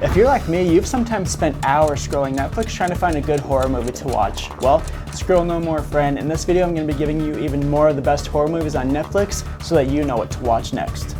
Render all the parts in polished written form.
If you're like me, you've sometimes spent hours scrolling Netflix trying to find a good horror movie to watch. Well, scroll no more, friend. In this video, I'm going to be giving you even more of the best horror movies on Netflix so that you know what to watch next.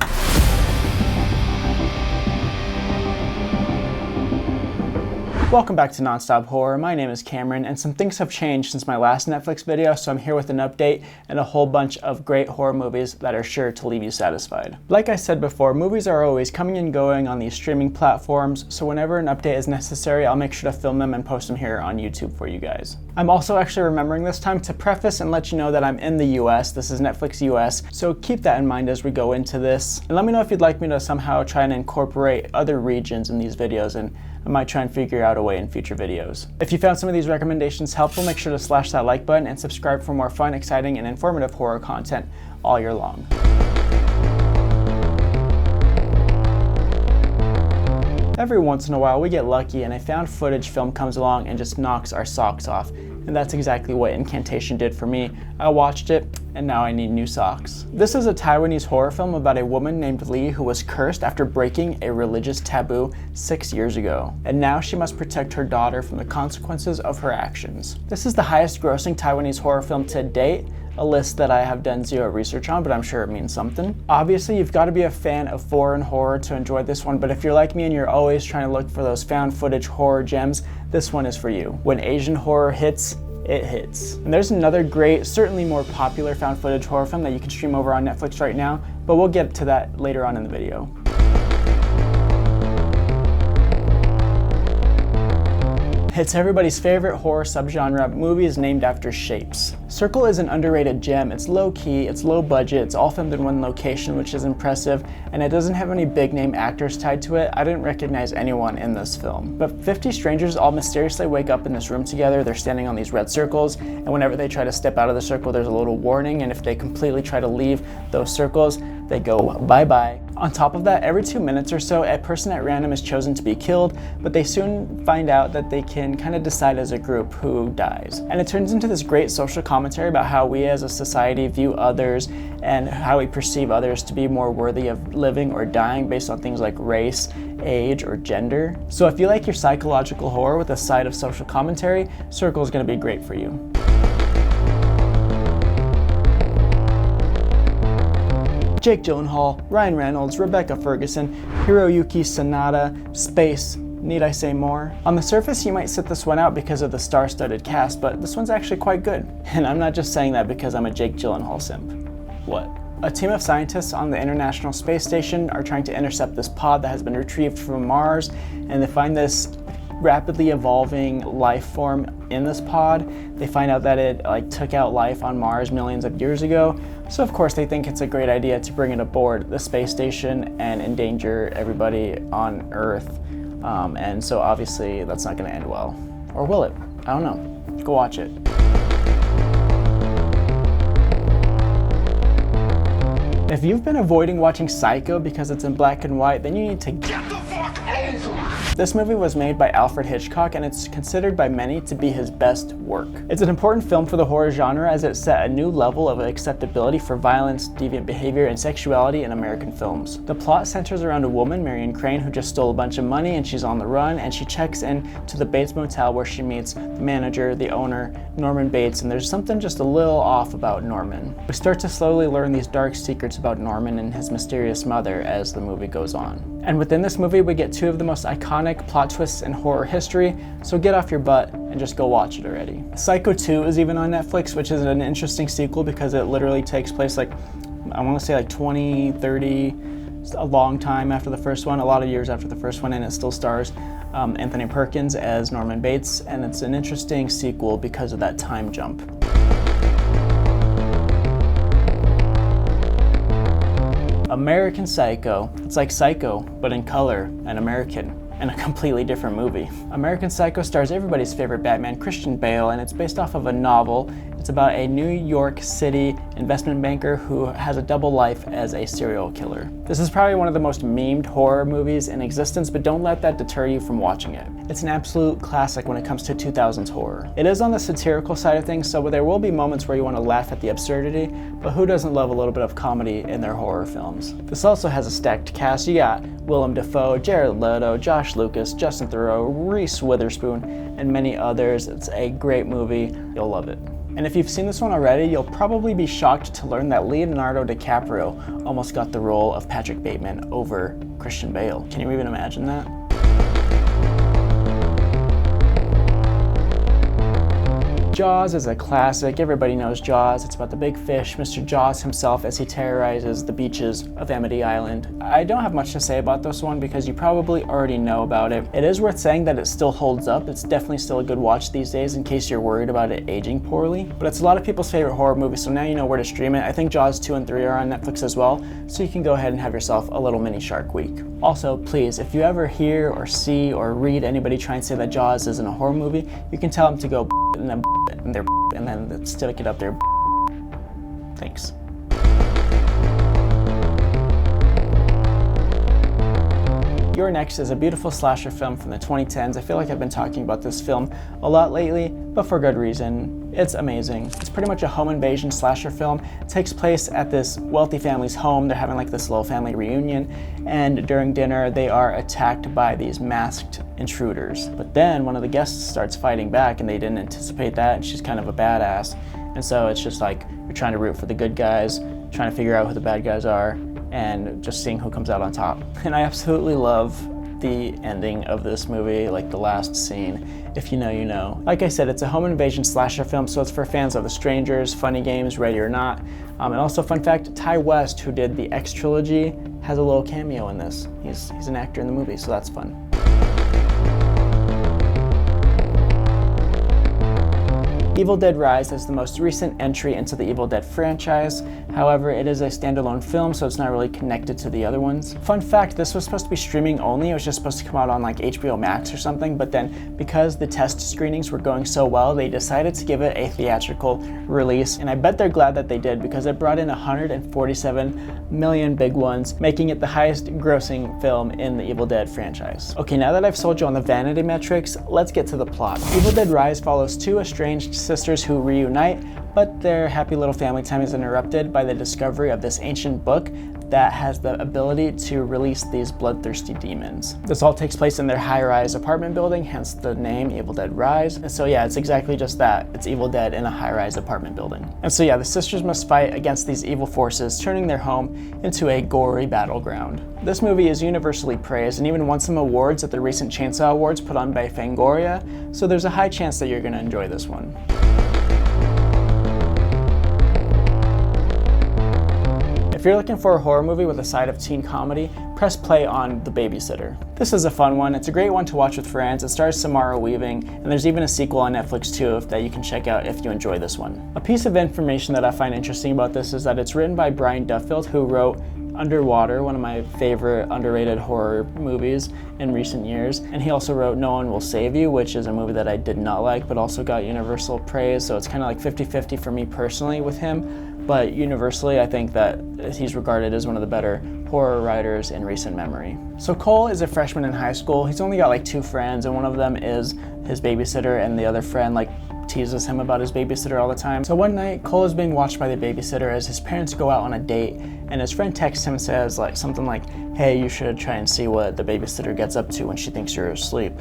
Welcome back to Nonstop Horror. My name is Cameron, and some things have changed since my last Netflix video, so I'm here with an update and a whole bunch of great horror movies that are sure to leave you satisfied. Like I said before, movies are always coming and going on these streaming platforms, so whenever an update is necessary, I'll make sure to film them and post them here on YouTube for you guys. I'm also actually remembering this time to preface and let you know that I'm in the US. This is Netflix US, so keep that in mind as we go into this. And let me know if you'd like me to somehow try and incorporate other regions in these videos, and I might try and figure out a way in future videos. If you found some of these recommendations helpful, make sure to slash that like button and subscribe for more fun, exciting, and informative horror content all year long. Every once in a while we get lucky and a found footage film comes along and just knocks our socks off. And that's exactly what Incantation did for me. I watched it, and now I need new socks. This is a Taiwanese horror film about a woman named Lee who was cursed after breaking a religious taboo 6 years ago. And now she must protect her daughter from the consequences of her actions. This is the highest grossing Taiwanese horror film to date, a list that I have done zero research on, but I'm sure it means something. Obviously, you've got to be a fan of foreign horror to enjoy this one, but if you're like me and you're always trying to look for those found footage horror gems, this one is for you. When Asian horror hits, it hits. And there's another great, certainly more popular found footage horror film that you can stream over on Netflix right now, but we'll get to that later on in the video. It's everybody's favorite horror subgenre, movies named after shapes. Circle is an underrated gem. It's low-key, it's low budget, it's all filmed in one location, which is impressive, and it doesn't have any big-name actors tied to it. I didn't recognize anyone in this film. But 50 strangers all mysteriously wake up in this room together. They're standing on these red circles, and whenever they try to step out of the circle, there's a little warning, and if they completely try to leave those circles, they go bye-bye. On top of that, every 2 minutes or so, a person at random is chosen to be killed, but they soon find out that they can kind of decide as a group who dies. And it turns into this great social commentary about how we as a society view others and how we perceive others to be more worthy of living or dying based on things like race, age, or gender. So if you like your psychological horror with a side of social commentary, Circle is going to be great for you. Jake Gyllenhaal, Ryan Reynolds, Rebecca Ferguson, Hiroyuki Sanada, space. Need I say more? On the surface, you might sit this one out because of the star-studded cast, but this one's actually quite good. And I'm not just saying that because I'm a Jake Gyllenhaal simp. What? A team of scientists on the International Space Station are trying to intercept this pod that has been retrieved from Mars, and they find this rapidly evolving life form in this pod. They find out that it took out life on Mars millions of years ago. So of course they think it's a great idea to bring it aboard the space station and endanger everybody on Earth. And so obviously that's not going to end well. Or will it? I don't know. Go watch it. If you've been avoiding watching Psycho because it's in black and white, then you need to get the fuck over. This movie was made by Alfred Hitchcock, and it's considered by many to be his best work. It's an important film for the horror genre as it set a new level of acceptability for violence, deviant behavior, and sexuality in American films. The plot centers around a woman, Marion Crane, who just stole a bunch of money and she's on the run, and she checks in to the Bates Motel where she meets the manager, the owner, Norman Bates, and there's something just a little off about Norman. We start to slowly learn these dark secrets about Norman and his mysterious mother as the movie goes on. And within this movie, we get two of the most iconic plot twists in horror history, so get off your butt and just go watch it already. Psycho 2 is even on Netflix, which is an interesting sequel because it literally takes place I want to say 20, 30, a long time after the first one, a lot of years after the first one, and it still stars Anthony Perkins as Norman Bates, and it's an interesting sequel because of that time jump. American Psycho. It's like Psycho, but in color and American, and a completely different movie. American Psycho stars everybody's favorite Batman, Christian Bale, and it's based off of a novel. It's about a New York City investment banker who has a double life as a serial killer. This is probably one of the most memed horror movies in existence, but don't let that deter you from watching it. It's an absolute classic when it comes to 2000s horror. It is on the satirical side of things, so there will be moments where you want to laugh at the absurdity, but who doesn't love a little bit of comedy in their horror films? This also has a stacked cast. You got Willem Dafoe, Jared Leto, Josh Josh Lucas, Justin Theroux, Reese Witherspoon, and many others. It's a great movie. You'll love it. And if you've seen this one already, you'll probably be shocked to learn that Leonardo DiCaprio almost got the role of Patrick Bateman over Christian Bale. Can you even imagine that? Jaws is a classic. Everybody knows Jaws. It's about the big fish, Mr. Jaws himself, as he terrorizes the beaches of Amity Island. I don't have much to say about this one because you probably already know about it. It is worth saying that it still holds up. It's definitely still a good watch these days in case you're worried about it aging poorly. But it's a lot of people's favorite horror movie, so now you know where to stream it. I think Jaws 2 and 3 are on Netflix as well, so you can go ahead and have yourself a little mini Shark Week. Also, please, if you ever hear or see or read anybody try and say that Jaws isn't a horror movie, you can tell them to go and then and then stick it up there. Thanks. Your Next is a beautiful slasher film from the 2010s. I feel like I've been talking about this film a lot lately, but for good reason. It's amazing. It's pretty much a home invasion slasher film. It takes place at this wealthy family's home. They're having like this little family reunion, and during dinner they are attacked by these masked intruders. But then one of the guests starts fighting back, and they didn't anticipate that, and she's kind of a badass. And so it's just like you're trying to root for the good guys, trying to figure out who the bad guys are, and just seeing who comes out on top. And I absolutely love the ending of this movie, like the last scene. If you know, you know. Like I said, it's a home invasion slasher film, so it's for fans of The Strangers, Funny Games, Ready or Not. And also, fun fact, Ty West, who did the X trilogy, has a little cameo in this. He's an actor in the movie, so that's fun. Evil Dead Rise is the most recent entry into the Evil Dead franchise. However, it is a standalone film, so it's not really connected to the other ones. Fun fact, this was supposed to be streaming only. It was just supposed to come out on like HBO Max or something, but then because the test screenings were going so well, they decided to give it a theatrical release, and I bet they're glad that they did because it brought in 147 million big ones, making it the highest grossing film in the Evil Dead franchise. Okay, now that I've sold you on the vanity metrics, let's get to the plot. Evil Dead Rise follows two estranged sisters who reunite, but their happy little family time is interrupted by the discovery of this ancient book that has the ability to release these bloodthirsty demons. This all takes place in their high-rise apartment building, hence the name Evil Dead Rise. And so yeah, it's exactly just that. It's Evil Dead in a high-rise apartment building. And so yeah, the sisters must fight against these evil forces, turning their home into a gory battleground. This movie is universally praised and even won some awards at the recent Chainsaw Awards put on by Fangoria, so there's a high chance that you're gonna enjoy this one. If you're looking for a horror movie with a side of teen comedy, press play on The Babysitter. This is a fun one. It's a great one to watch with friends. It stars Samara Weaving, and there's even a sequel on Netflix too that you can check out if you enjoy this one. A piece of information that I find interesting about this is that it's written by Brian Duffield, who wrote Underwater, one of my favorite underrated horror movies in recent years. And he also wrote No One Will Save You, which is a movie that I did not like, but also got universal praise. So it's kind of like 50-50 for me personally with him. But universally, I think that he's regarded as one of the better horror writers in recent memory. So Cole is a freshman in high school. He's only got like two friends, and one of them is his babysitter, and the other friend like teases him about his babysitter all the time. So one night, Cole is being watched by the babysitter as his parents go out on a date, and his friend texts him and says like something like, "Hey, you should try and see what the babysitter gets up to when she thinks you're asleep."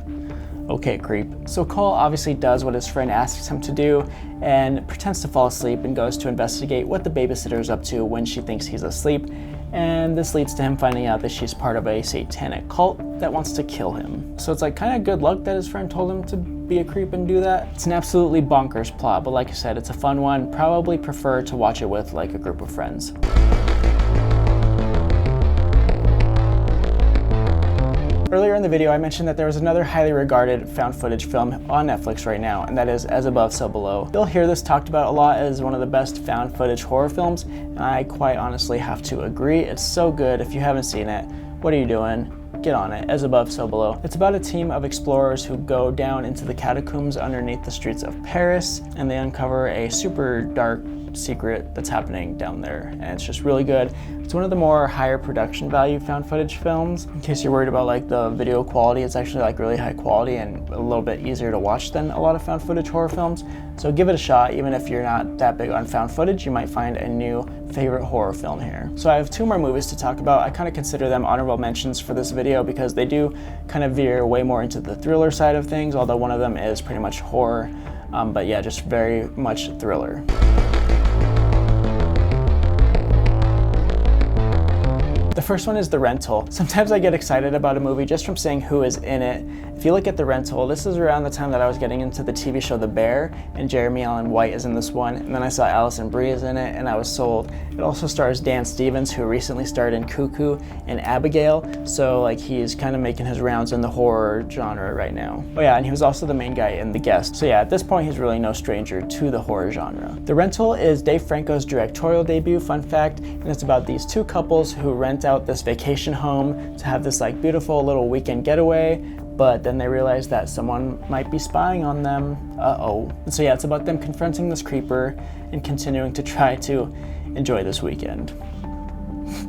Okay, creep. So Cole obviously does what his friend asks him to do and pretends to fall asleep and goes to investigate what the babysitter is up to when she thinks he's asleep. And this leads to him finding out that she's part of a satanic cult that wants to kill him. So it's like kind of good luck that his friend told him to be a creep and do that. It's an absolutely bonkers plot, but like I said, it's a fun one. Probably prefer to watch it with like a group of friends. Earlier in the video, I mentioned that there was another highly regarded found footage film on Netflix right now, and that is As Above, So Below. You'll hear this talked about a lot as one of the best found footage horror films, and I quite honestly have to agree. It's so good. If you haven't seen it, what are you doing? Get on it. As Above, So Below. It's about a team of explorers who go down into the catacombs underneath the streets of Paris, and they uncover a super dark secret that's happening down there, and it's just really good. It's one of the more higher production value found footage films. In case you're worried about like the video quality, it's actually like really high quality and a little bit easier to watch than a lot of found footage horror films. So give it a shot. Even if you're not that big on found footage, you might find a new favorite horror film here. So I have 2 more movies to talk about. I kind of consider them honorable mentions for this video because they do kind of veer way more into the thriller side of things, although one of them is pretty much horror. But yeah, just very much thriller. The first one is The Rental. Sometimes I get excited about a movie just from seeing who is in it. If you look at The Rental, this is around the time that I was getting into the TV show The Bear, and Jeremy Allen White is in this one, and then I saw Alison Brie is in it, and I was sold. It also stars Dan Stevens, who recently starred in Cuckoo and Abigail, so like he's kind of making his rounds in the horror genre right now. Oh yeah, and he was also the main guy in The Guest, so yeah, at this point he's really no stranger to the horror genre. The Rental is Dave Franco's directorial debut, fun fact, and it's about these 2 couples who rent out this vacation home to have this like beautiful little weekend getaway, but then they realize that someone might be spying on them. And so yeah, it's about them confronting this creeper and continuing to try to enjoy this weekend.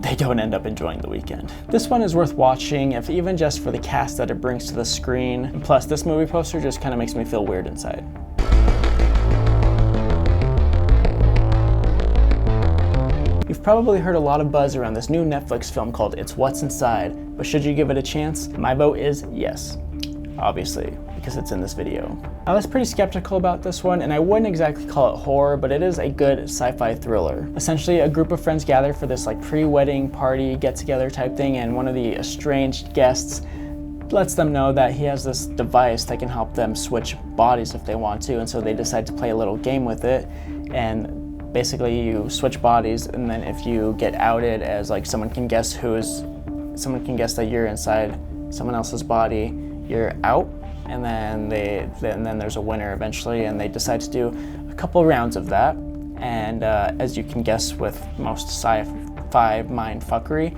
They don't end up enjoying the weekend. This one is worth watching, if even just for the cast that it brings to the screen. And plus, this movie poster just kind of makes me feel weird inside. You've probably heard a lot of buzz around this new Netflix film called It's What's Inside, but should you give it a chance? My vote is yes, obviously, because it's in this video. I was pretty skeptical about this one, and I wouldn't exactly call it horror, but it is a good sci-fi thriller. Essentially, a group of friends gather for this like pre-wedding party get-together type thing, and one of the estranged guests lets them know that he has this device that can help them switch bodies if they want to, and so they decide to play a little game with it. And basically you switch bodies, and then if you get outed as like someone can guess that you're inside someone else's body, you're out, and then there's a winner eventually, and they decide to do a couple rounds of that. And as you can guess with most sci-fi mind fuckery,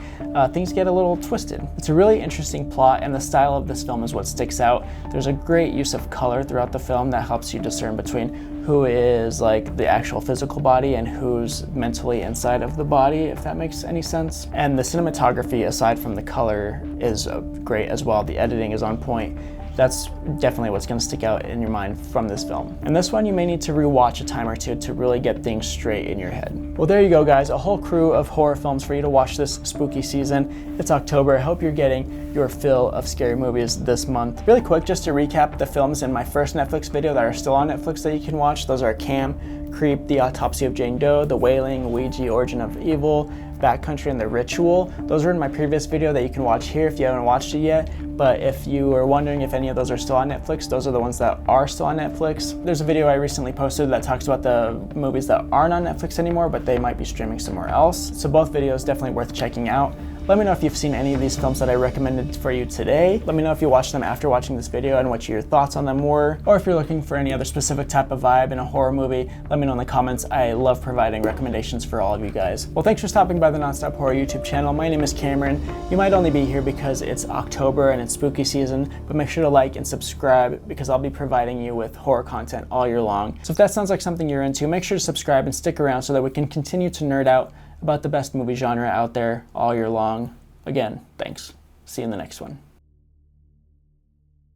things get a little twisted. It's a really interesting plot, and the style of this film is what sticks out. There's a great use of color throughout the film that helps you discern between who is like the actual physical body and who's mentally inside of the body, if that makes any sense. And the cinematography, aside from the color, is great as well. The editing is on point. That's definitely what's going to stick out in your mind from this film. And this one you may need to rewatch a time or two to really get things straight in your head. Well, there you go, guys. A whole crew of horror films for you to watch this spooky season. It's October. I hope you're getting your fill of scary movies this month. Really quick, just to recap the films in my first Netflix video that are still on Netflix that you can watch. Those are Cam, Creep, The Autopsy of Jane Doe, The Wailing, Ouija, Origin of Evil, Backcountry, and The Ritual. Those are in my previous video that you can watch here if you haven't watched it yet. But if you are wondering if any of those are still on Netflix, those are the ones that are still on Netflix. There's a video I recently posted that talks about the movies that aren't on Netflix anymore, but they might be streaming somewhere else. So both videos definitely worth checking out. Let me know if you've seen any of these films that I recommended for you today. Let me know if you watched them after watching this video and what your thoughts on them were. Or if you're looking for any other specific type of vibe in a horror movie, let me know in the comments. I love providing recommendations for all of you guys. Well, thanks for stopping by the Nonstop Horror YouTube channel. My name is Cameron. You might only be here because it's October and it's spooky season, but make sure to like and subscribe because I'll be providing you with horror content all year long. So if that sounds like something you're into, make sure to subscribe and stick around so that we can continue to nerd out about the best movie genre out there all year long. Again, thanks. See you in the next one.